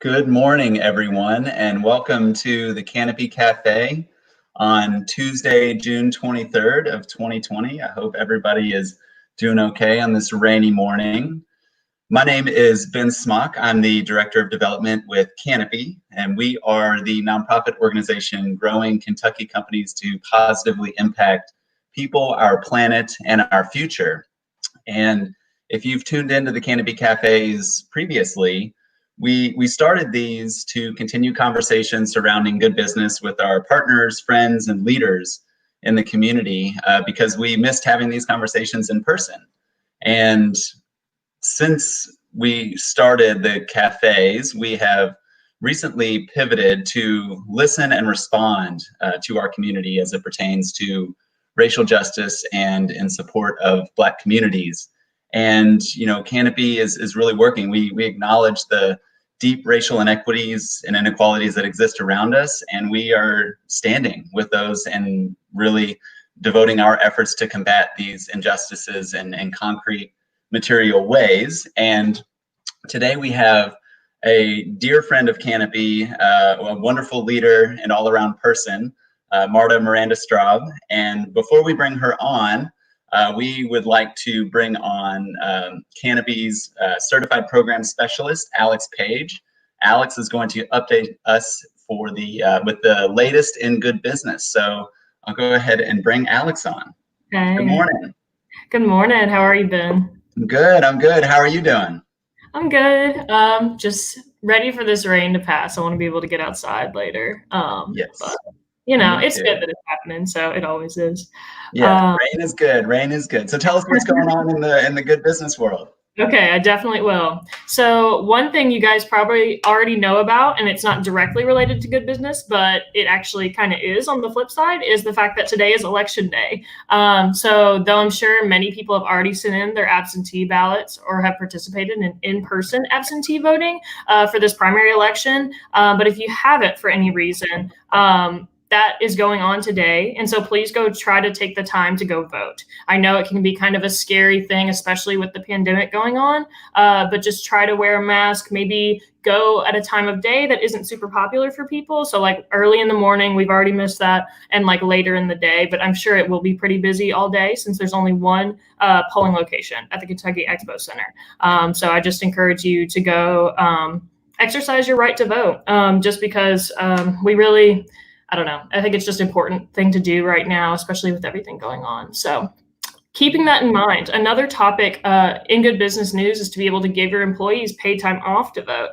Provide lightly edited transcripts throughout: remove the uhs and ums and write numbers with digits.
Good morning, everyone, and welcome to the Canopy Cafe on Tuesday, June 23rd of 2020. I hope everybody is doing okay on this rainy morning. My name is Ben Smock. I'm the Director of Development with Canopy, and we are the nonprofit organization growing Kentucky companies to positively impact people, our planet, and our future. And if you've tuned into the Canopy Cafes previously, we started these to continue conversations surrounding good business with our partners, friends, and leaders in the community because we missed having these conversations in person. And since we started the cafes, we have recently pivoted to listen and respond to our community as it pertains to racial justice and in support of Black communities. And, Canopy is really working. We acknowledge the deep racial inequities and inequalities that exist around us, and we are standing with those and really devoting our efforts to combat these injustices in concrete material ways. And today we have a dear friend of Canopy, a wonderful leader and all-around person, Marta Miranda-Straub. And before we bring her on, we would like to bring on Canopy's certified program specialist, Alex Page. Alex is going to update us for with the latest in good business. So I'll go ahead and bring Alex on. Hey. Good morning. Good morning. How are you, Ben? Good. I'm good. How are you doing? I'm good. Just ready for this rain to pass. I want to be able to get outside later. Yes. But, it's good that it's happening. So it always is. Yeah, rain is good. Rain is good. So tell us what's going on in the good business world. Okay, I definitely will. So one thing you guys probably already know about, and it's not directly related to good business, but it actually kind of is on the flip side, is the fact that today is election day. So though I'm sure many people have already sent in their absentee ballots or have participated in in-person absentee voting for this primary election, but if you haven't for any reason, that is going on today. And so please go try to take the time to go vote. I know it can be kind of a scary thing, especially with the pandemic going on, but just try to wear a mask, maybe go at a time of day that isn't super popular for people. So like early in the morning, we've already missed that, and like later in the day, but I'm sure it will be pretty busy all day since there's only one polling location at the Kentucky Expo Center. So I just encourage you to go exercise your right to vote, just because we really, I don't know. I think it's just an important thing to do right now, especially with everything going on. So keeping that in mind, another topic in good business news is to be able to give your employees paid time off to vote,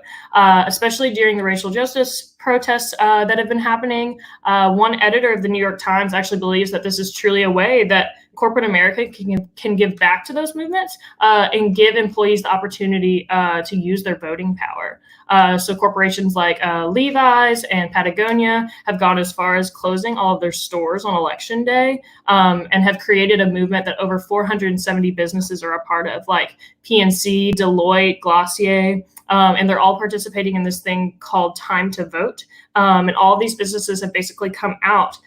especially during the racial justice protests that have been happening. One editor of the New York Times actually believes that this is truly a way that corporate America can give back to those movements and give employees the opportunity to use their voting power. So corporations like Levi's and Patagonia have gone as far as closing all of their stores on election day and have created a movement that over 470 businesses are a part of, like PNC, Deloitte, Glossier, and they're all participating in this thing called Time to Vote. And all these businesses have basically come out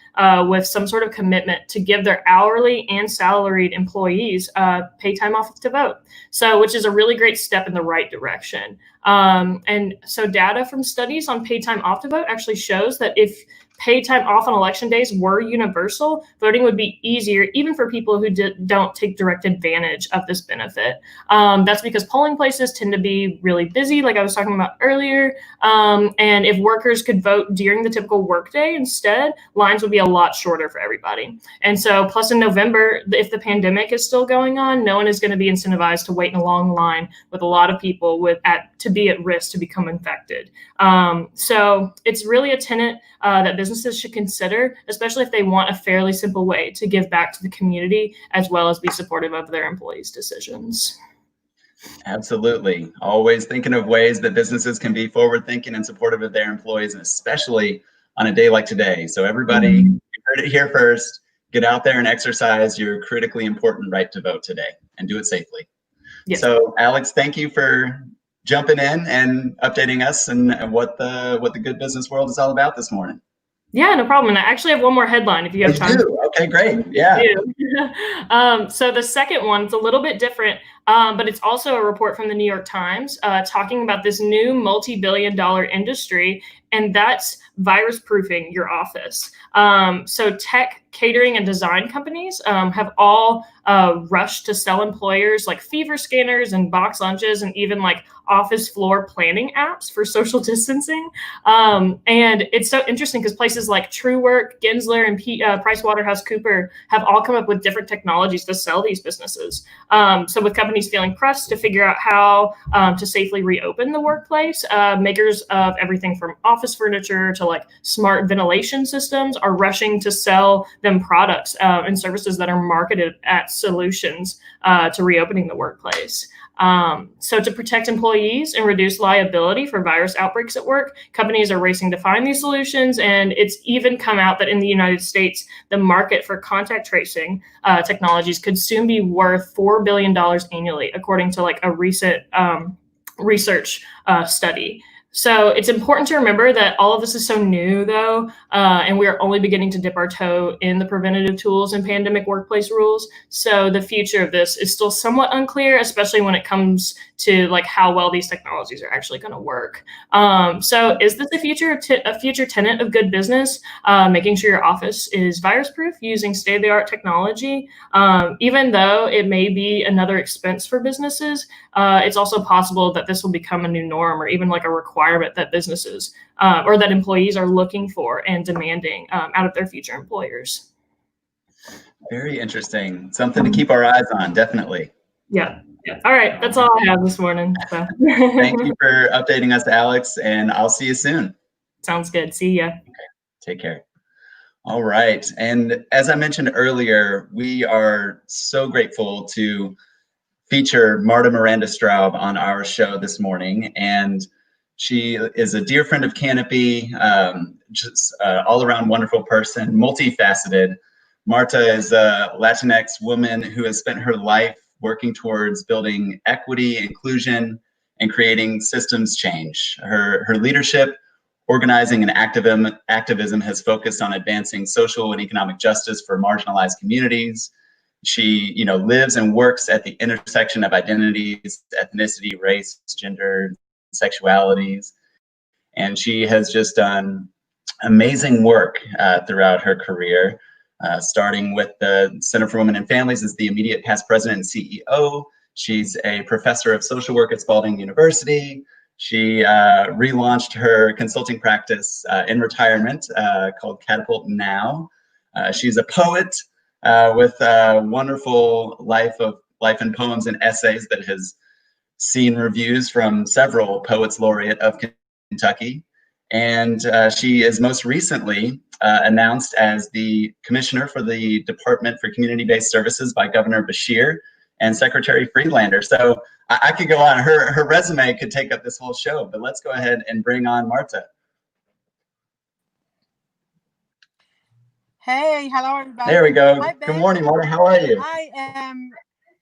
with some sort of commitment to give their hourly and salaried employees pay time off to vote. So, which is a really great step in the right direction. And so data from studies on paid time off to vote actually shows that if paid time off on election days were universal, voting would be easier, even for people who don't take direct advantage of this benefit. That's because polling places tend to be really busy, like I was talking about earlier. And if workers could vote during the typical workday instead, lines would be a lot shorter for everybody. And so, plus in November, if the pandemic is still going on, no one is going to be incentivized to wait in a long line with a lot of people to be at risk to become infected. So it's really a tenet that businesses should consider, especially if they want a fairly simple way to give back to the community as well as be supportive of their employees' decisions. Absolutely. Always thinking of ways that businesses can be forward thinking and supportive of their employees, and especially on a day like today. So everybody, you heard it here first, get out there and exercise your critically important right to vote today and do it safely. Yes. So Alex, thank you for jumping in and updating us and what the good business world is all about this morning. Yeah, no problem. And I actually have one more headline if you have time. Okay, great. Yeah. So the second one is a little bit different. But it's also a report from the New York Times talking about this new multi-billion-dollar industry, and that's virus-proofing your office. So tech, catering, and design companies have all rushed to sell employers like fever scanners and box lunches and even like office floor planning apps for social distancing. And it's so interesting because places like TrueWork, Gensler, and PricewaterhouseCooper have all come up with different technologies to sell these businesses. So with companies feeling pressed to figure out how to safely reopen the workplace, makers of everything from office furniture to like smart ventilation systems are rushing to sell them products and services that are marketed at solutions to reopening the workplace. So to protect employees and reduce liability for virus outbreaks at work, companies are racing to find these solutions. And it's even come out that in the United States, the market for contact tracing technologies could soon be worth $4 billion annually, according to like a recent research study. So it's important to remember that all of this is so new, though, and we are only beginning to dip our toe in the preventative tools and pandemic workplace rules. So the future of this is still somewhat unclear, especially when it comes to like how well these technologies are actually going to work. So is this a future tenet of good business, making sure your office is virus-proof using state-of-the-art technology? Even though it may be another expense for businesses, it's also possible that this will become a new norm or even like a requirement that businesses or that employees are looking for and demanding out of their future employers. Very interesting. Something to keep our eyes on, definitely. Yeah. All right. That's all I have this morning. So. Thank you for updating us, Alex, and I'll see you soon. Sounds good. See ya. Okay. Take care. All right. And as I mentioned earlier, we are so grateful to feature Marta Miranda-Straub on our show this morning. And she is a dear friend of Canopy, just all around wonderful person, multifaceted. Marta is a Latinx woman who has spent her life working towards building equity, inclusion, and creating systems change. Her leadership, organizing, and activism has focused on advancing social and economic justice for marginalized communities. She, lives and works at the intersection of identities, ethnicity, race, gender, sexualities, and she has just done amazing work throughout her career, starting with the Center for Women and Families as the immediate past president and CEO. She's a professor of social work at Spalding University. She relaunched her consulting practice in retirement called Catapult Now. She's a poet with a wonderful life and poems and essays that has seen reviews from several poets laureate of Kentucky. And she is most recently announced as the commissioner for the Department for Community-Based Services by Governor Beshear and Secretary Friedlander. So I could go on. Her resume could take up this whole show, but let's go ahead and bring on Marta. Hey, hello everybody. There we go. Hi, good morning, Marta. How are you? I am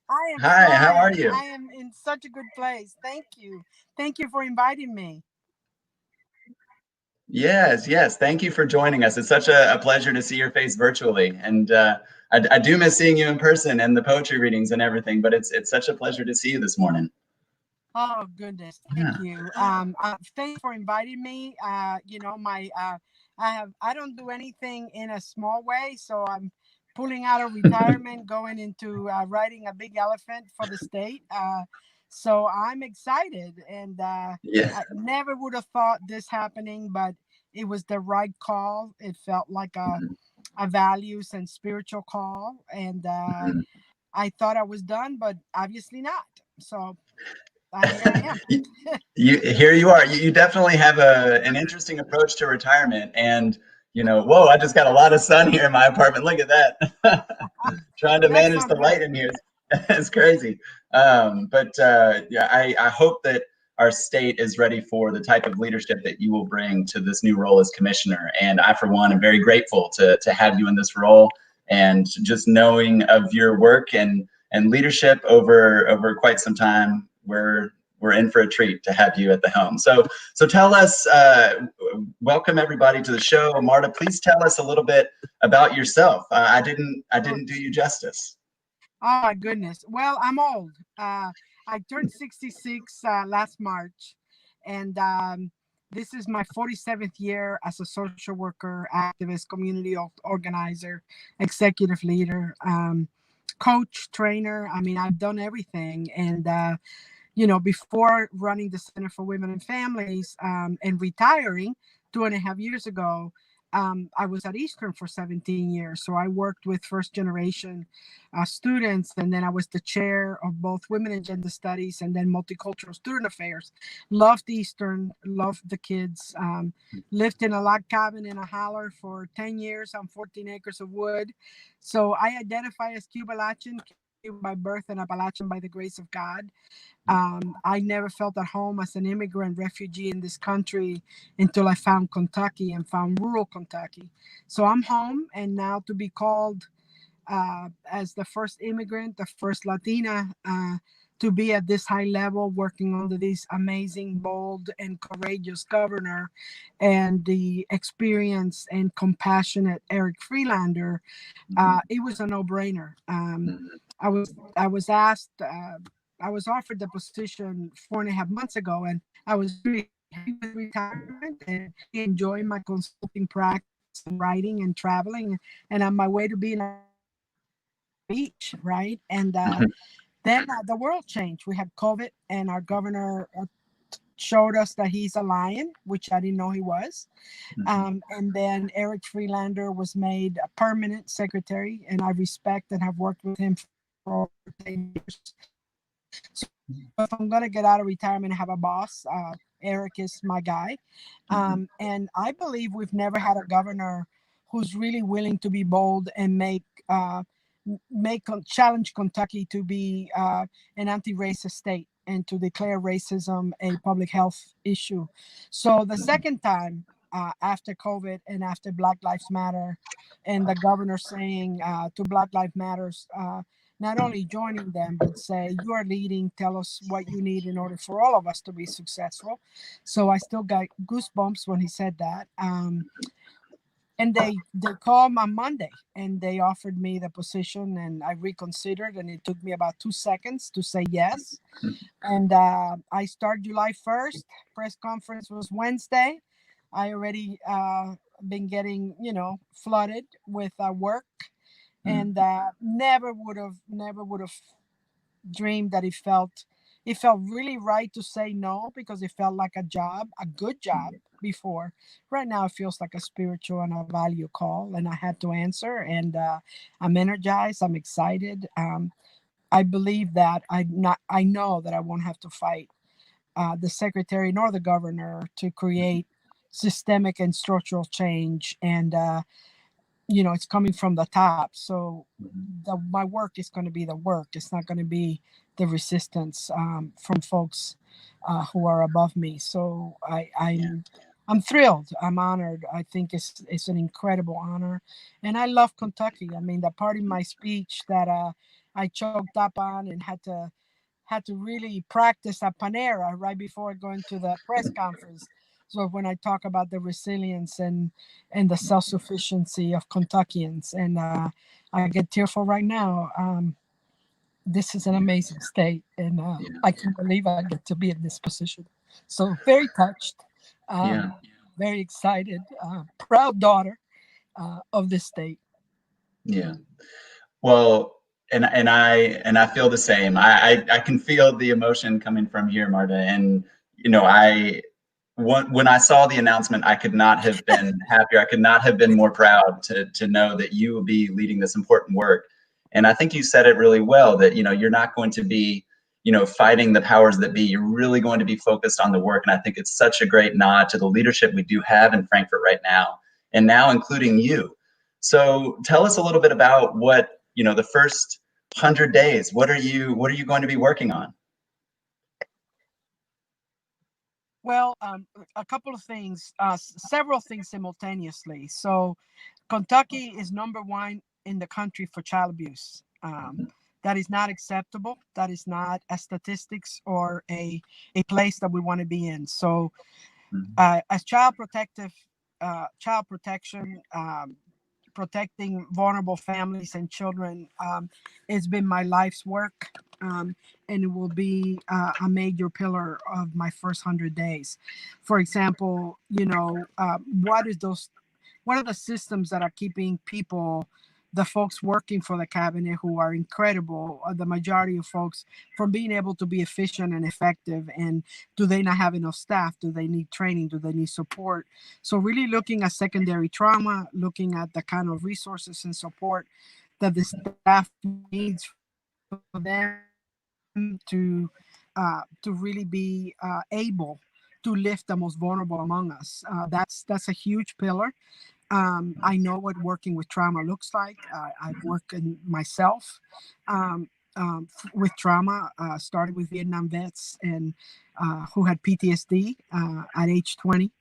Hi, fine. how are you? I am in such a good place. Thank you. Thank you for inviting me. Yes. Thank you for joining us. It's such a pleasure to see your face virtually. And I do miss seeing you in person and the poetry readings and everything, but it's such a pleasure to see you this morning. Oh, goodness. Thank you. Thanks for inviting me. I don't do anything in a small way, so I'm pulling out of retirement, going into riding a big elephant for the state. So I'm excited, and I never would have thought this happening, but it was the right call. It felt like a values and spiritual call, and I thought I was done, but obviously not. So here I am. Here you are. You definitely have an interesting approach to retirement, and whoa! I just got a lot of sun here in my apartment. Look at that. Trying to manage the light in here. It's crazy. I hope that our state is ready for the type of leadership that you will bring to this new role as commissioner. And I, for one, am very grateful to have you in this role, and just knowing of your work and leadership over quite some time. We're in for a treat to have you at the helm. So tell us, welcome everybody to the show. Marta, please tell us a little bit about yourself. I didn't do you justice. Oh my goodness. Well, I'm old. I turned 66 last March, and this is my 47th year as a social worker, activist, community organizer, executive leader, coach, trainer. I mean, I've done everything. And, before running the Center for Women and Families and retiring 2.5 years ago, I was at Eastern for 17 years. So I worked with first generation students, and then I was the chair of both Women and Gender Studies and then Multicultural Student Affairs. Loved Eastern, loved the kids. Lived in a log cabin in a holler for 10 years on 14 acres of wood. So I identify as Cuban-Latin by birth and Appalachian by the grace of God. I never felt at home as an immigrant refugee in this country until I found Kentucky and found rural Kentucky. So I'm home, and now to be called as the first immigrant, the first Latina to be at this high level, working under this amazing, bold, and courageous governor, and the experienced and compassionate Eric Freelander, it was a no-brainer. I was asked. I was offered the position 4.5 months ago, and I was really happy with retirement and enjoying my consulting practice and writing and traveling, and on my way to being a beach, right? And then the world changed. We had COVID, and our governor showed us that he's a lion, which I didn't know he was. And then Eric Freelander was made a permanent secretary, and I respect and have worked with him for 10 years. So if I'm going to get out of retirement and have a boss, Eric is my guy. And I believe we've never had a governor who's really willing to be bold and challenge Kentucky to be an anti-racist state and to declare racism a public health issue. So the second time after COVID and after Black Lives Matter, and the governor saying to Black Lives Matters, not only joining them, but say, you are leading, tell us what you need in order for all of us to be successful. So I still got goosebumps when he said that. And they called on Monday, and they offered me the position, and I reconsidered, and it took me about 2 seconds to say yes. And I start July 1st. Press conference was Wednesday. I already been getting, flooded with work. And never would have dreamed that it felt really right to say no, because it felt like a good job before. Right now it feels like a spiritual and a value call, and I had to answer, and I'm energized, I'm excited. I believe that I know that I won't have to fight the secretary nor the governor to create systemic and structural change, and it's coming from the top. So my work is going to be the work. It's not going to be the resistance from folks who are above me. So I'm thrilled. I'm honored. I think it's an incredible honor. And I love Kentucky. I mean, the part in my speech that I choked up on and had to really practice at Panera right before going to the press conference. So when I talk about the resilience and the self-sufficiency of Kentuckians, and I get tearful right now. This is an amazing state, and I can't believe I get to be in this position. So very touched, very excited, proud daughter of this state. Yeah. Well, and I feel the same. I can feel the emotion coming from here, Marta. And when I saw the announcement, I could not have been happier. I could not have been more proud to know that you will be leading this important work. And I think you said it really well, that you're not going to be fighting the powers that be. You're really going to be focused on the work. And I think it's such a great nod to the leadership we do have in Frankfurt right now, and now including you. So tell us a little bit about what the first 100 days. What are you going to be working on? Well, a couple of things, several things simultaneously. So Kentucky is #1 in the country for child abuse. That is not acceptable. That is not a statistics or a place that we want to be in. So as child protection protecting vulnerable families and children. It's been my life's work, and it will be a major pillar of my first 100 days. For example, what are the systems that are keeping people, the folks working for the cabinet who are incredible, the majority of folks, from being able to be efficient and effective? And do they not have enough staff? Do they need training? Do they need support? So really looking at secondary trauma, looking at the kind of resources and support that the staff needs for them to really be able to lift the most vulnerable among us. That's a huge pillar. I know what working with trauma looks like. I've worked in myself with trauma, started with Vietnam vets and who had PTSD at age 20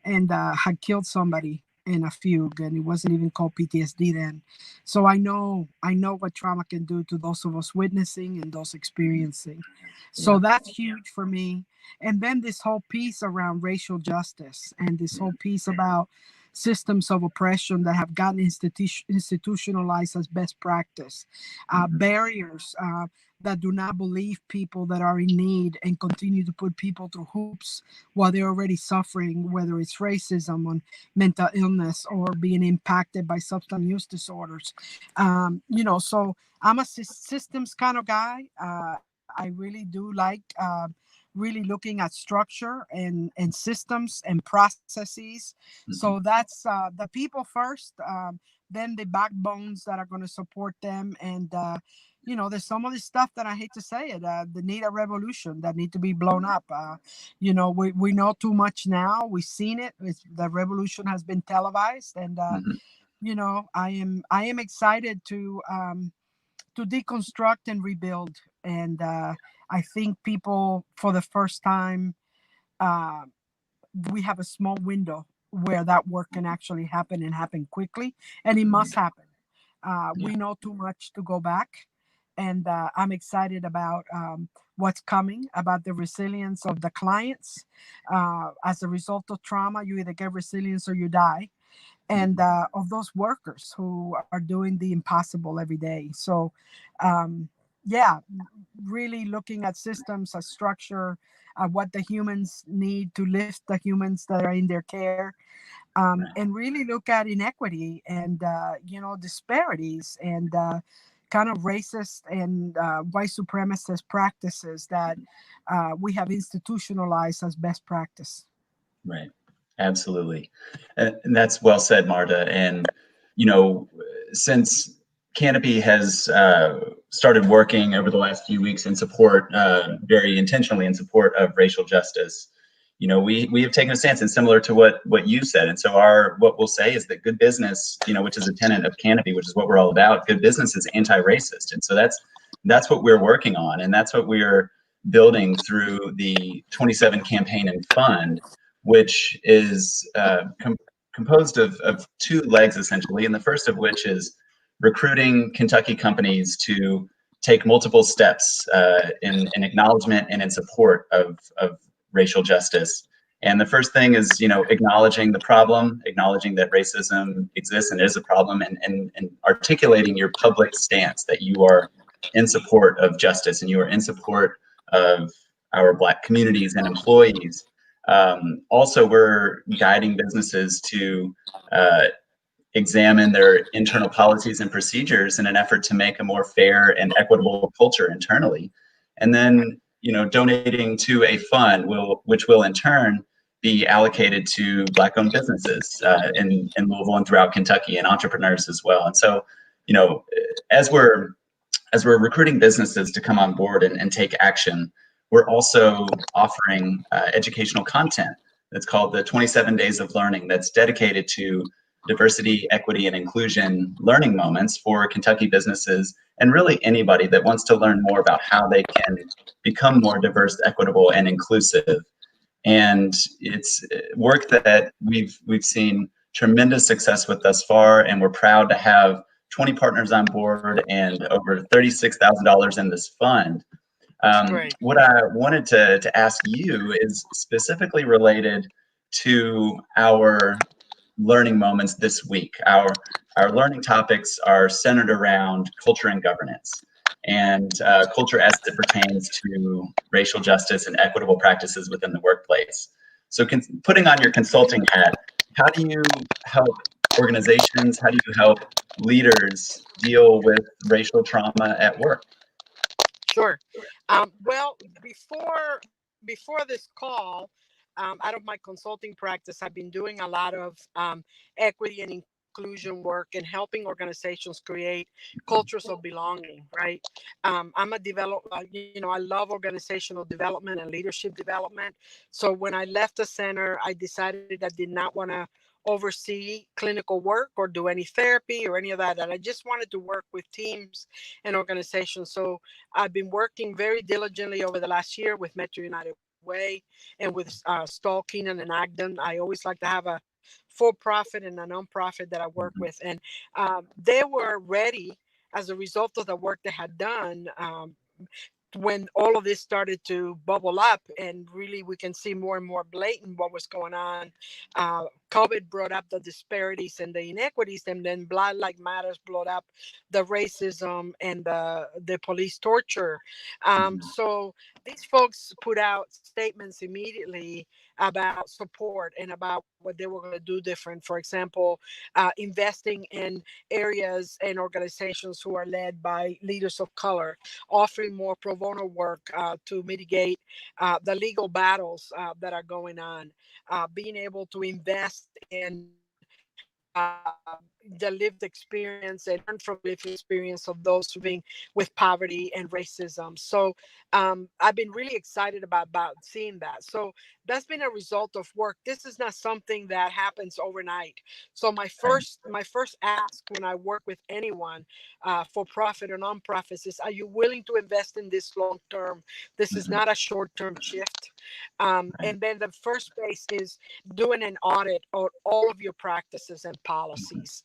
and had killed somebody in a fugue, and it wasn't even called PTSD then. So I know what trauma can do to those of us witnessing and those experiencing. So that's huge for me. And then this whole piece around racial justice and this whole piece about systems of oppression that have gotten institutionalized as best practice, barriers that do not believe people that are in need and continue to put people through hoops while they're already suffering, whether it's racism or mental illness or being impacted by substance use disorders. So I'm a systems kind of guy. I really do like really looking at structure and systems and processes. So that's the people first, then the backbones that are going to support them. And, there's some of this stuff that I hate to say it, that need a revolution, that need to be blown up. We know too much now. We've seen it. The revolution has been televised. And, I am excited to deconstruct and rebuild. And I think people, for the first time, we have a small window where that work can actually happen and happen quickly, and it must happen. We know too much to go back, and I'm excited about what's coming, about the resilience of the clients. As a result of trauma, you either get resilience or you die. And of those workers who are doing the impossible every day. So, really looking at systems, a structure, what the humans need to lift the humans that are in their care, and really look at inequity and, disparities and kind of racist and white supremacist practices that we have institutionalized as best practice. Right. Absolutely. And that's well said, Marta. And, since Canopy has started working over the last few weeks in support, very intentionally in support of racial justice, we have taken a stance, and similar to what you said. And so what we'll say is that good business, which is a tenet of Canopy, which is what we're all about, good business is anti-racist. And so that's what we're working on. And that's what we're building through the 27 campaign and fund, which is composed of two legs, essentially. And the first of which is recruiting Kentucky companies to take multiple steps in acknowledgement and in support of racial justice. And the first thing is, acknowledging the problem, acknowledging that racism exists and is a problem, and articulating your public stance that you are in support of justice and you are in support of our Black communities and employees. Also, we're guiding businesses to examine their internal policies and procedures in an effort to make a more fair and equitable culture internally. And then, donating to a fund which will in turn be allocated to Black-owned businesses in Louisville and throughout Kentucky, and entrepreneurs as well. And so, as we're recruiting businesses to come on board and take action, we're also offering educational content that's called the 27 Days of Learning, that's dedicated to diversity, equity, and inclusion learning moments for Kentucky businesses and really anybody that wants to learn more about how they can become more diverse, equitable, and inclusive. And it's work that we've seen tremendous success with thus far, and we're proud to have 20 partners on board and over $36,000 in this fund. What I wanted to ask you is specifically related to our learning moments this week, our our learning topics are centered around culture and governance, and culture as it pertains to racial justice and equitable practices within the workplace. So putting on your consulting hat, how do you help organizations, how do you help leaders deal with racial trauma at work? Sure. Well, before this call, out of my consulting practice, I've been doing a lot of equity and inclusion work and helping organizations create cultures of belonging. Right. I'm a I love organizational development and leadership development. So when I left the center, I decided I did not want to oversee clinical work or do any therapy or any of that. And I just wanted to work with teams and organizations. So I've been working very diligently over the last year with Metro United Way and with Stoll, Keenan, and Agden. I always like to have a for-profit and a non-profit that I work with. And they were ready as a result of the work they had done. When all of this started to bubble up and really we can see more and more blatant what was going on, COVID brought up the disparities and the inequities, and then Black Lives Matters brought up the racism and the police torture. So these folks put out statements immediately about support and about what they were going to do different. For example, investing in areas and organizations who are led by leaders of color, offering more pro bono work to mitigate the legal battles that are going on, being able to invest in the lived experience and learn from lived experience of those living with poverty and racism. So I've been really excited about seeing that. So that's been a result of work. This is not something that happens overnight. So my first ask when I work with anyone, for profit or nonprofits, is, are you willing to invest in this long term? This is not a short term shift. And then the first base is doing an audit on all of your practices and policies.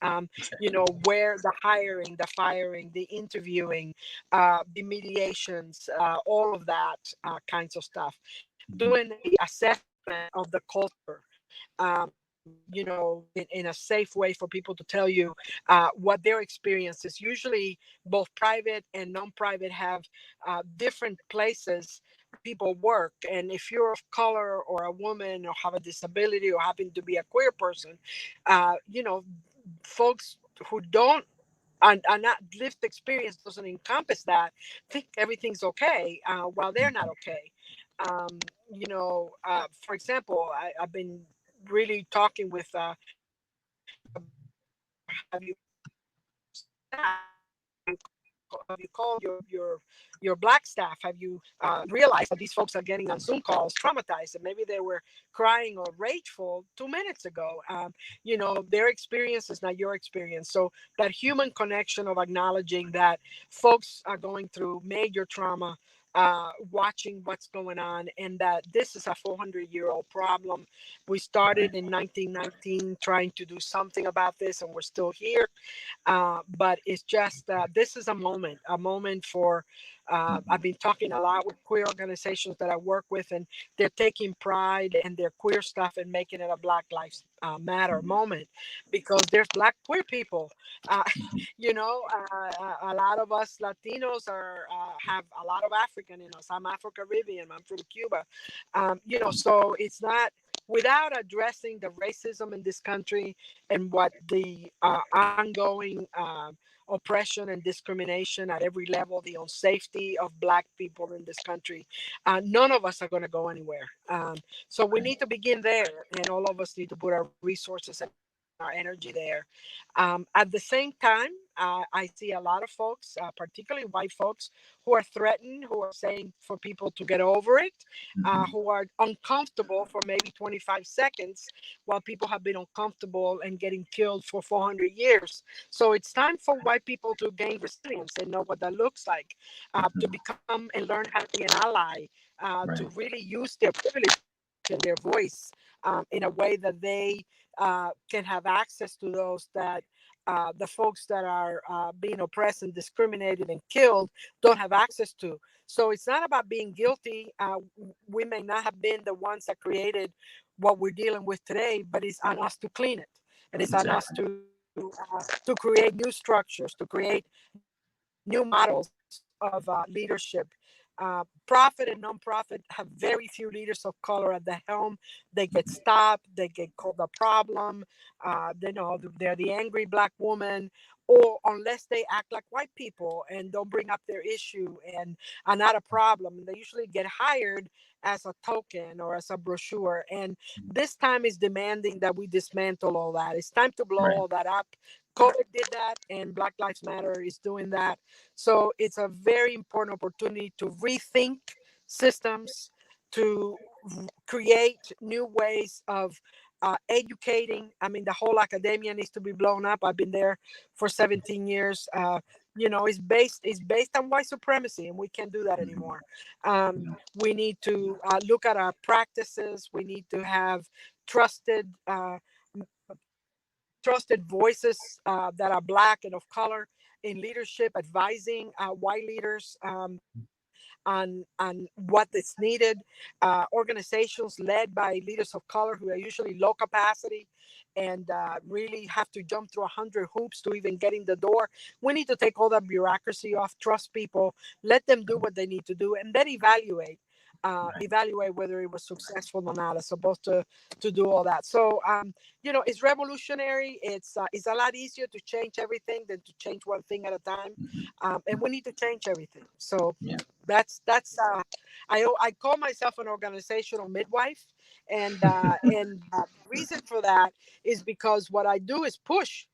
Where the hiring, the firing, the interviewing, the mediations, all of that kinds of stuff. Doing the assessment of the culture. In a safe way for people to tell you what their experience is. Usually both private and non-private have different places people work. And if you're of color or a woman or have a disability or happen to be a queer person, folks who don't and not lived experience doesn't encompass that, think everything's okay while they're not okay. For example, I've been really talking with have you have you called your black staff? Have you realized that these folks are getting on Zoom calls traumatized, and maybe they were crying or rageful 2 minutes ago? Their experience is not your experience. So that human connection of acknowledging that folks are going through major trauma, watching what's going on, and that this is a 400-year-old problem. We started in 1919 trying to do something about this, and we're still here. But it's just this is a moment for I've been talking a lot with queer organizations that I work with, and they're taking pride in their queer stuff and making it a Black Lives Matter moment, because there's Black queer people. A lot of us Latinos have a lot of African in us. I'm Afro-Caribbean. I'm from Cuba. So it's not without addressing the racism in this country and what the ongoing oppression and discrimination at every level, the unsafety of Black people in this country, none of us are going to go anywhere. So we need to begin there, and all of us need to put our resources and our energy there. At the same time, I see a lot of folks, particularly white folks, who are threatened, who are saying for people to get over it, who are uncomfortable for maybe 25 seconds while people have been uncomfortable and getting killed for 400 years. So it's time for white people to gain resilience and know what that looks like, to become and learn how to be an ally, to really use their privilege and their voice in a way that they can have access to those that the folks that are being oppressed and discriminated and killed don't have access to. So it's not about being guilty. We may not have been the ones that created what we're dealing with today, but it's on us to clean it. And it's on us to to create new structures, to create new models of leadership. Profit and nonprofit have very few leaders of color at the helm. They get stopped, they get called a problem. They know they're the angry Black woman, or unless they act like white people and don't bring up their issue and are not a problem. They usually get hired as a token or as a brochure. And this time is demanding that we dismantle all that. It's time to blow all that up. COVID did that, and Black Lives Matter is doing that. So it's a very important opportunity to rethink systems, to create new ways of educating. I mean, the whole academia needs to be blown up. I've been there for 17 years. It's based on white supremacy, and we can't do that anymore. We need to look at our practices. We need to have trusted voices that are Black and of color in leadership, advising white leaders on what is needed. Organizations led by leaders of color who are usually low capacity and really have to jump through 100 hoops to even get in the door. We need to take all that bureaucracy off, trust people, let them do what they need to do, and then evaluate whether it was successful or not, as opposed to do all that. So it's revolutionary. It's a lot easier to change everything than to change one thing at a time, and we need to change everything. So that's I call myself an organizational midwife, and the reason for that is because what I do is push,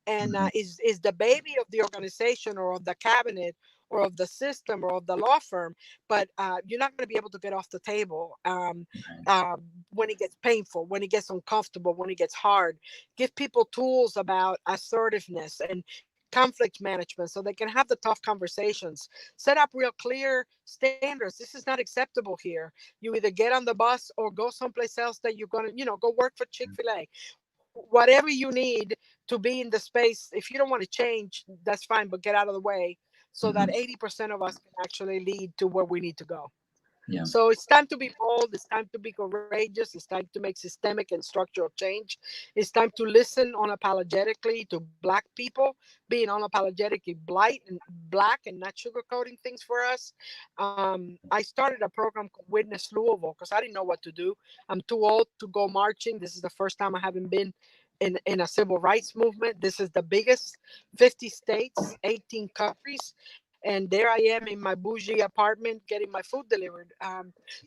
and is the baby of the organization or of the cabinet or of the system or of the law firm, but you're not going to be able to get off the table when it gets painful, when it gets uncomfortable, when it gets hard. Give people tools about assertiveness and conflict management so they can have the tough conversations. Set up real clear standards. This is not acceptable here. You either get on the bus or go someplace else that you're going to, go work for Chick-fil-A. Whatever you need to be in the space. If you don't want to change, that's fine, but get out of the way, so that 80% of us can actually lead to where we need to go. Yeah. So it's time to be bold. It's time to be courageous. It's time to make systemic and structural change. It's time to listen unapologetically to Black people, being unapologetically Black and not sugarcoating things for us. I started a program called Witness Louisville because I didn't know what to do. I'm too old to go marching. This is the first time I haven't been in a civil rights movement. This is the biggest, 50 states, 18 countries. And there I am in my bougie apartment getting my food delivered.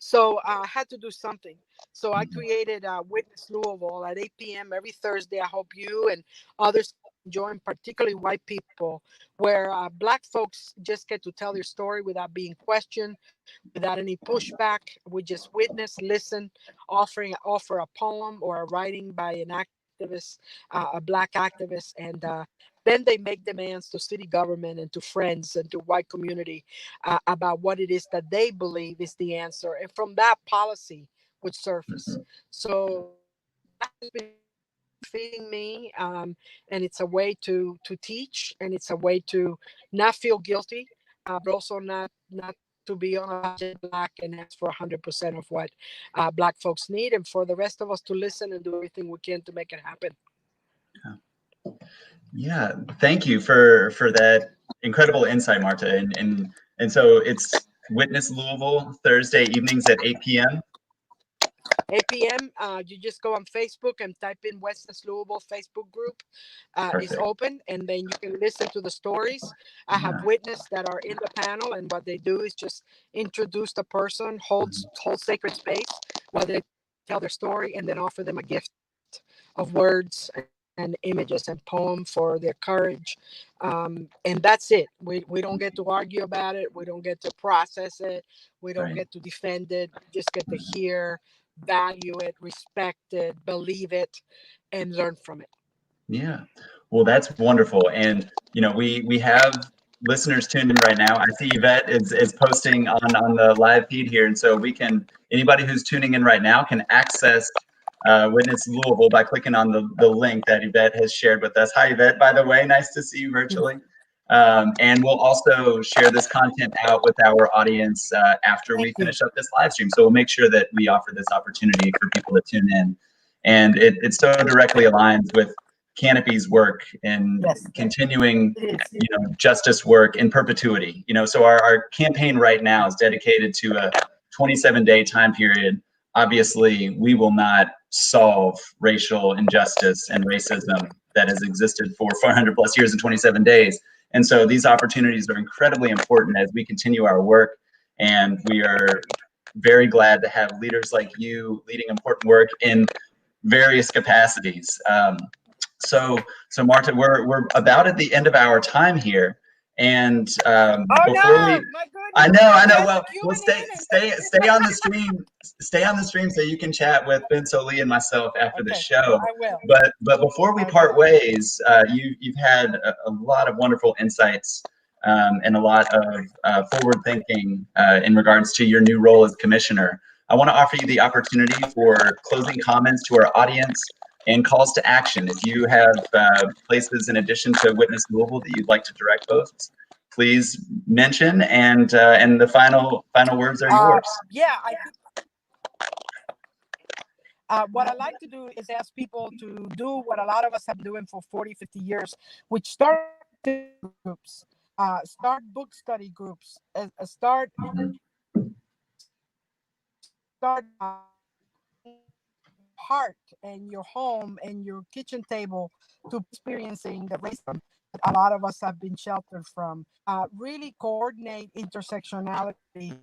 So I had to do something. So I created Witness Louisville at 8 p.m. every Thursday. I hope you and others join, particularly white people, where Black folks just get to tell their story without being questioned, without any pushback. We just witness, listen, offer a poem or a writing by an activist, a Black activist, and then they make demands to city government and to friends and to white community about what it is that they believe is the answer. And from that, policy would surface. So that has been feeding me, and it's a way to teach, and it's a way to not feel guilty, but also not to be unapologetic Black and ask for 100% of what Black folks need, and for the rest of us to listen and do everything we can to make it happen. Yeah, thank you for that incredible insight, Marta. And so it's Witness Louisville Thursday evenings at 8 p.m. 8 p.m. You just go on Facebook and type in Witness Louisville Facebook group. It's open, and then you can listen to the stories. I have witnesses that are in the panel, and what they do is just introduce the person, hold sacred space while they tell their story, and then offer them a gift of words and images and poem for their courage. And that's it. We don't get to argue about it. We don't get to process it. We don't get to defend it. We just get to hear, value it, respect it, believe it, and learn from it. Yeah. Well, that's wonderful. And, we have listeners tuned in right now. I see Yvette is posting on the live feed here. And so anybody who's tuning in right now can access Witness Louisville by clicking on the link that Yvette has shared with us. Hi, Yvette, by the way, nice to see you virtually. And we'll also share this content out with our audience after we finish up this live stream. So we'll make sure that we offer this opportunity for people to tune in. And it so directly aligns with Canopy's work in Yes. continuing, justice work in perpetuity. So our campaign right now is dedicated to a 27-day time period. Obviously, we will not solve racial injustice and racism that has existed for 400 plus years in 27 days. And so these opportunities are incredibly important as we continue our work. And we are very glad to have leaders like you leading important work in various capacities. So Marta, we're about at the end of our time here, and before we, I know. Well, we'll stay on the stream. Stay on the stream so you can chat with Ben Lee and myself after the show. I will. But before we part ways, you've had a lot of wonderful insights and a lot of forward thinking in regards to your new role as commissioner. I want to offer you the opportunity for closing comments to our audience and calls to action. If you have places in addition to Witness Louisville that you'd like to direct folks, please mention, and the final words are yours. Yeah, I think what I like to do is ask people to do what a lot of us have been doing for 40, 50 years, which start groups, start book study groups, start heart and your home and your kitchen table to experiencing the racism that a lot of us have been sheltered from. Really coordinate intersectionality.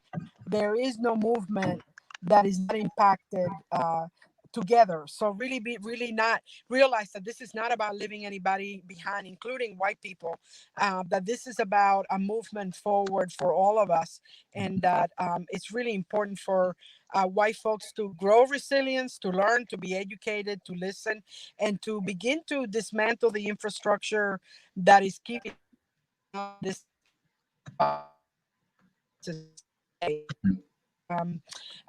There is no movement that is not impacted together. So really not realize that this is not about leaving anybody behind, including white people, that this is about a movement forward for all of us, and that it's really important for white folks to grow resilience, to learn, to be educated, to listen, and to begin to dismantle the infrastructure that is keeping this.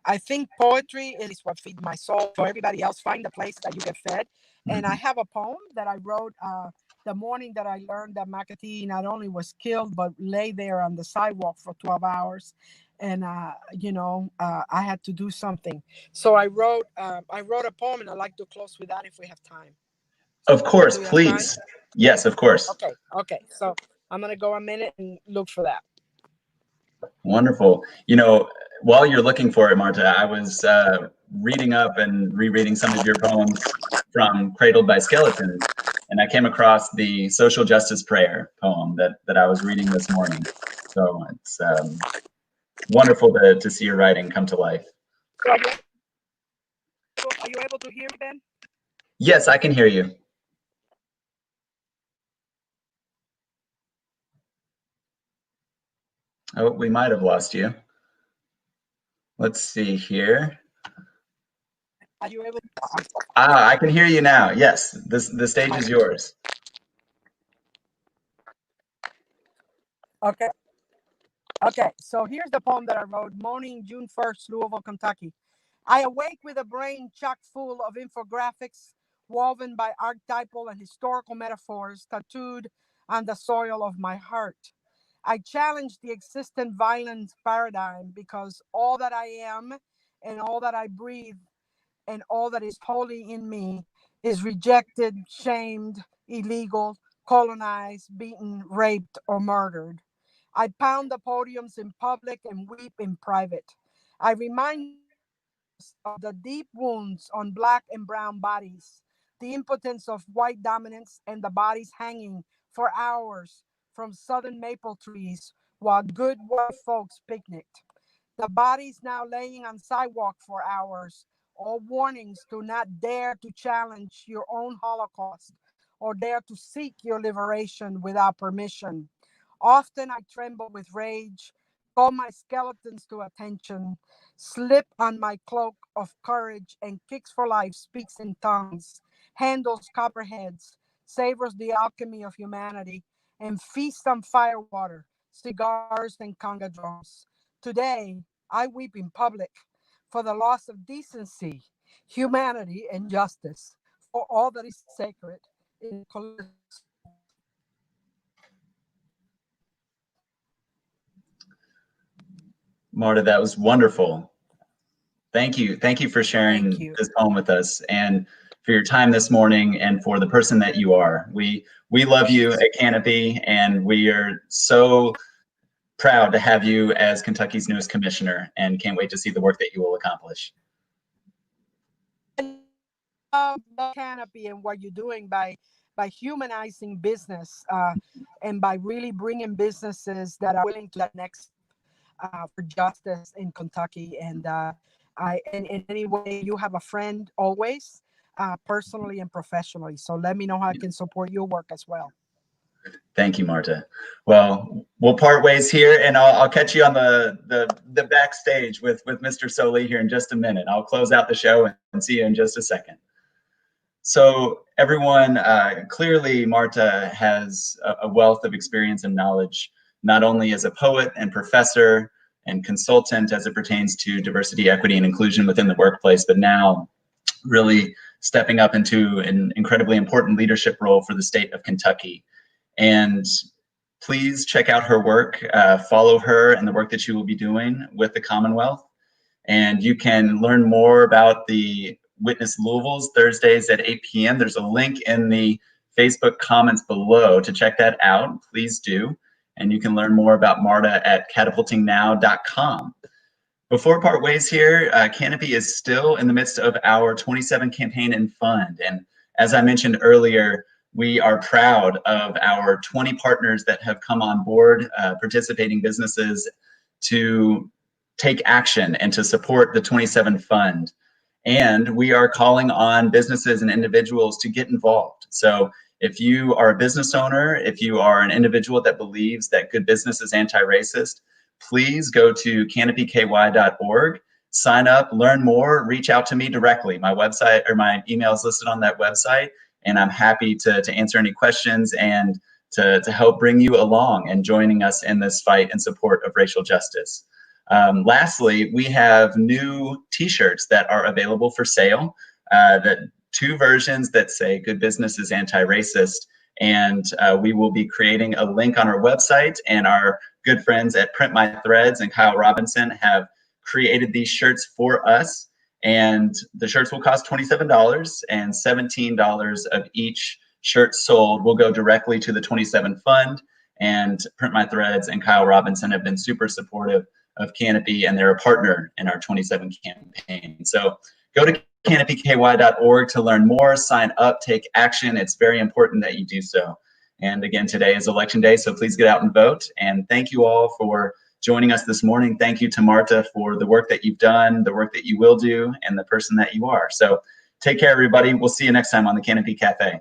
I think poetry is what feeds my soul. For everybody else, find the place that you get fed. And I have a poem that I wrote the morning that I learned that McAtee not only was killed, but lay there on the sidewalk for 12 hours. And, I had to do something. So I wrote a poem, and I'd like to close with that if we have time. Of course, please. Yes, of course. Okay. So I'm going to go a minute and look for that. Wonderful. While you're looking for it, Marta, I was reading up and rereading some of your poems from Cradled by Skeletons, and I came across the Social Justice Prayer poem that I was reading this morning. So it's wonderful to see your writing come to life. Are you able to hear me, Ben? Yes, I can hear you. Oh, we might have lost you. Let's see here. Are you able to? I can hear you now. Yes, the stage is yours. Okay, so here's the poem that I wrote, morning, June 1st, Louisville, Kentucky. I awake with a brain chock full of infographics woven by archetypal and historical metaphors tattooed on the soil of my heart. I challenge the existent violence paradigm because all that I am and all that I breathe and all that is holy in me is rejected, shamed, illegal, colonized, beaten, raped, or murdered. I pound the podiums in public and weep in private. I remind of the deep wounds on Black and brown bodies, the impotence of white dominance, and the bodies hanging for hours from southern maple trees while good white folks picnicked. The bodies now laying on sidewalk for hours, all warnings to not dare to challenge your own Holocaust or dare to seek your liberation without permission. Often I tremble with rage, call my skeletons to attention, slip on my cloak of courage, and Kicks for Life speaks in tongues, handles copperheads, savors the alchemy of humanity, and feasts on firewater, cigars, and conga drums. Today, I weep in public for the loss of decency, humanity, and justice, for all that is sacred in Marta, that was wonderful. Thank you. Thank you for sharing this poem with us. And for your time this morning and for the person that you are. We love you at Canopy, and we are so proud to have you as Kentucky's newest commissioner, and can't wait to see the work that you will accomplish. I love Canopy and what you're doing by humanizing business and by really bringing businesses that are willing to that next for justice in Kentucky. And in any way, you have a friend always, personally and professionally. So let me know how I can support your work as well. Thank you, Marta. Well, we'll part ways here, and I'll catch you on the backstage with Mr. Soli here in just a minute. I'll close out the show and see you in just a second. So everyone, clearly Marta has a wealth of experience and knowledge, not only as a poet and professor and consultant as it pertains to diversity, equity, and inclusion within the workplace, but now really stepping up into an incredibly important leadership role for the state of Kentucky. And please check out her work, follow her and the work that she will be doing with the Commonwealth. And you can learn more about the Witness Louisville's Thursdays at 8 p.m. There's a link in the Facebook comments below to check that out. Please do. And you can learn more about Marta at catapultingnow.com. Before part ways here, Canopy is still in the midst of our 27 campaign and fund. And as I mentioned earlier, we are proud of our 20 partners that have come on board, participating businesses, to take action and to support the 27 fund. And we are calling on businesses and individuals to get involved. So if you are a business owner, if you are an individual that believes that good business is anti-racist, please go to canopyky.org, sign up, learn more, reach out to me directly. My website or my email is listed on that website, and I'm happy to answer any questions and to help bring you along and joining us in this fight in support of racial justice. Lastly, we have new t-shirts that are available for sale, that 2 versions that say good business is anti-racist, and we will be creating a link on our website, and our good friends at Print My Threads and Kyle Robinson have created these shirts for us, and the shirts will cost $27, and $17 of each shirt sold will go directly to the 27 fund. And Print My Threads and Kyle Robinson have been super supportive of Canopy, and they're a partner in our 27 campaign. So go to canopyky.org to learn more, sign up, take action. It's very important that you do so. And again, today is election day, so please get out and vote. And thank you all for joining us this morning. Thank you to Marta for the work that you've done, the work that you will do, and the person that you are. So take care, everybody. We'll see you next time on the Canopy Cafe.